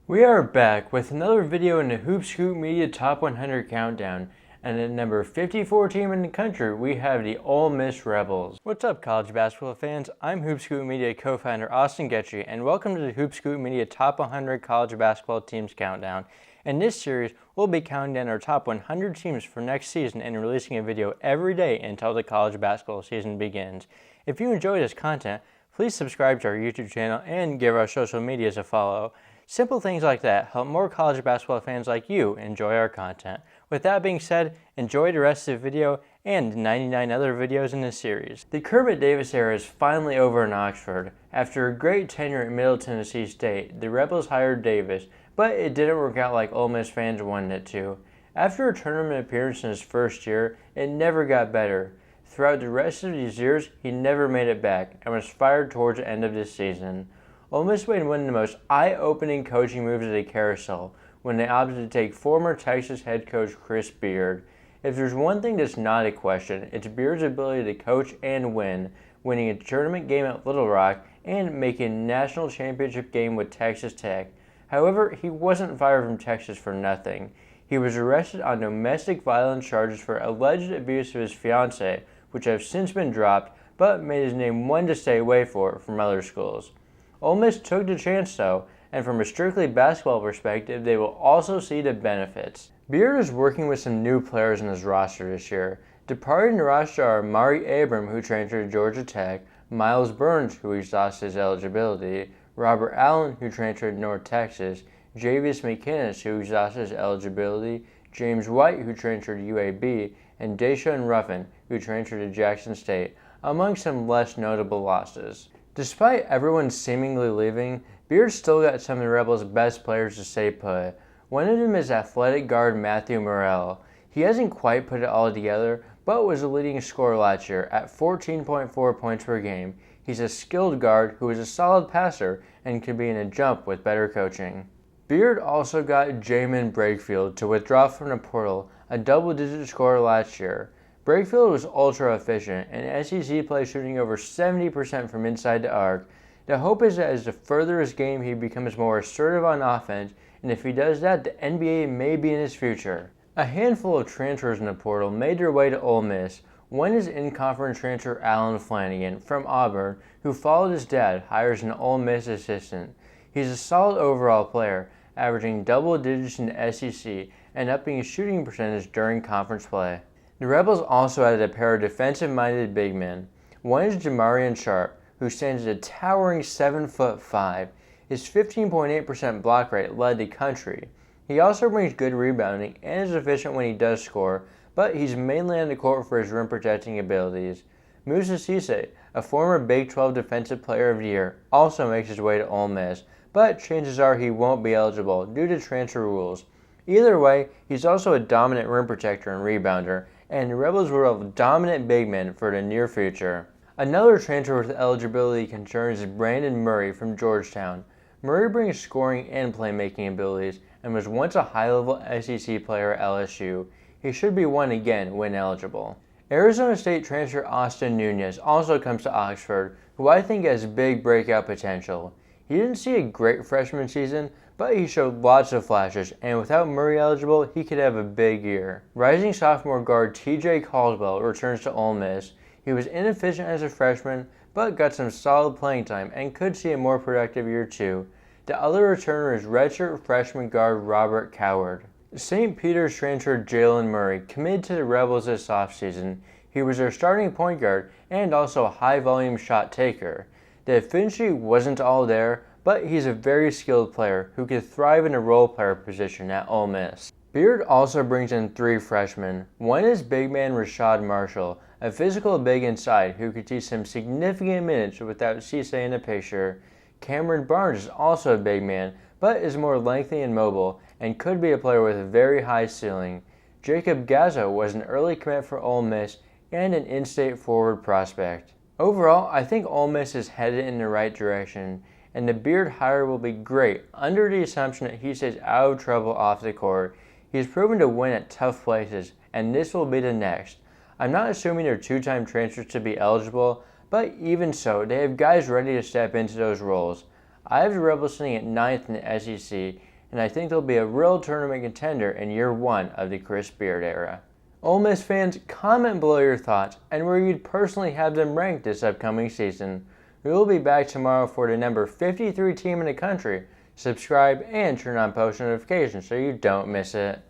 We are back with another video in the Hoop Scoop Media Top 100 Countdown, and at number 54 team in the country, we have the Ole Miss Rebels. What's up, college basketball fans? I'm Hoop Scoop Media co-founder Austin Getchy, and welcome to the Hoop Scoop Media Top 100 College Basketball Teams Countdown. In this series, we'll be counting down our top 100 teams for next season and releasing a video every day until the college basketball season begins. If you enjoy this content, please subscribe to our YouTube channel and give our social medias a follow. Simple things like that help more college basketball fans like you enjoy our content. With that being said, enjoy the rest of the video and 99 other videos in this series. The Kermit Davis era is finally over in Oxford. After a great tenure at Middle Tennessee State, the Rebels hired Davis, but it didn't work out like Ole Miss fans wanted it to. After a tournament appearance in his first year, it never got better. Throughout the rest of these years, he never made it back and was fired towards the end of this season. Ole Miss made one of the most eye-opening coaching moves of the carousel when they opted to take former Texas head coach Chris Beard. If there's one thing that's not a question, it's Beard's ability to coach and win, winning a tournament game at Little Rock and making a national championship game with Texas Tech. However, he wasn't fired from Texas for nothing. He was arrested on domestic violence charges for alleged abuse of his fiancée, which have since been dropped, but made his name one to stay away from other schools. Ole Miss took the chance though, and from a strictly basketball perspective, they will also see the benefits. Beard is working with some new players in his roster this year. Departing the roster are Mari Abram, who transferred to Georgia Tech, Miles Burns, who exhausted his eligibility, Robert Allen, who transferred to North Texas, Javius McInnes, who exhausted his eligibility, James White, who transferred to UAB, and Deshaun Ruffin, who transferred to Jackson State, among some less notable losses. Despite everyone seemingly leaving, Beard still got some of the Rebels' best players to stay put. One of them is athletic guard Matthew Morrell. He hasn't quite put it all together, but was a leading scorer last year at 14.4 points per game. He's a skilled guard who is a solid passer and can be in a jump with better coaching. Beard also got Jamin Brakefield to withdraw from the portal, a double-digit scorer last year. Brakefield was ultra efficient, and SEC play shooting over 70% from inside the arc. The hope is that as to further his game, he becomes more assertive on offense, and if he does that, the NBA may be in his future. A handful of transfers in the portal made their way to Ole Miss. One is in-conference transfer Allen Flanagan from Auburn, who followed his dad, hires an Ole Miss assistant. He's a solid overall player, averaging double digits in the SEC and upping his shooting percentage during conference play. The Rebels also added a pair of defensive-minded big men. One is Jamarian Sharp, who stands at a towering 7'5". His 15.8% block rate led the country. He also brings good rebounding and is efficient when he does score, but he's mainly on the court for his rim-protecting abilities. Musa Cisse, a former Big 12 Defensive Player of the Year, also makes his way to Ole Miss, but chances are he won't be eligible due to transfer rules. Either way, he's also a dominant rim protector and rebounder, and the Rebels will have dominant big men for the near future. Another transfer with eligibility concerns is Brandon Murray from Georgetown. Murray brings scoring and playmaking abilities and was once a high-level SEC player at LSU. He should be one again when eligible. Arizona State transfer Austin Nunez also comes to Oxford, who I think has big breakout potential. He didn't see a great freshman season, but he showed lots of flashes, and without Murray eligible, he could have a big year. Rising sophomore guard TJ Caldwell returns to Ole Miss. He was inefficient as a freshman, but got some solid playing time and could see a more productive year too. The other returner is redshirt freshman guard Robert Coward. St. Peter's transfer Jalen Murray committed to the Rebels this offseason. He was their starting point guard and also a high-volume shot taker. The efficiency wasn't all there, but he's a very skilled player who could thrive in a role player position at Ole Miss. Beard also brings in 3 freshmen. One is big man Rashad Marshall, a physical big inside who could see some significant minutes without Cisse in the picture. Cameron Barnes is also a big man, but is more lengthy and mobile and could be a player with a very high ceiling. Jacob Gazzo was an early commit for Ole Miss and an in-state forward prospect. Overall, I think Ole Miss is headed in the right direction, and the Beard hire will be great under the assumption that he stays out of trouble off the court. He's proven to win at tough places, and this will be the next. I'm not assuming they're two-time transfers to be eligible, but even so, they have guys ready to step into those roles. I have the Rebels sitting at 9th in the SEC, and I think they'll be a real tournament contender in year one of the Chris Beard era. Ole Miss fans, comment below your thoughts and where you'd personally have them ranked this upcoming season. We will be back tomorrow for the number 53 team in the country. Subscribe and turn on post notifications so you don't miss it.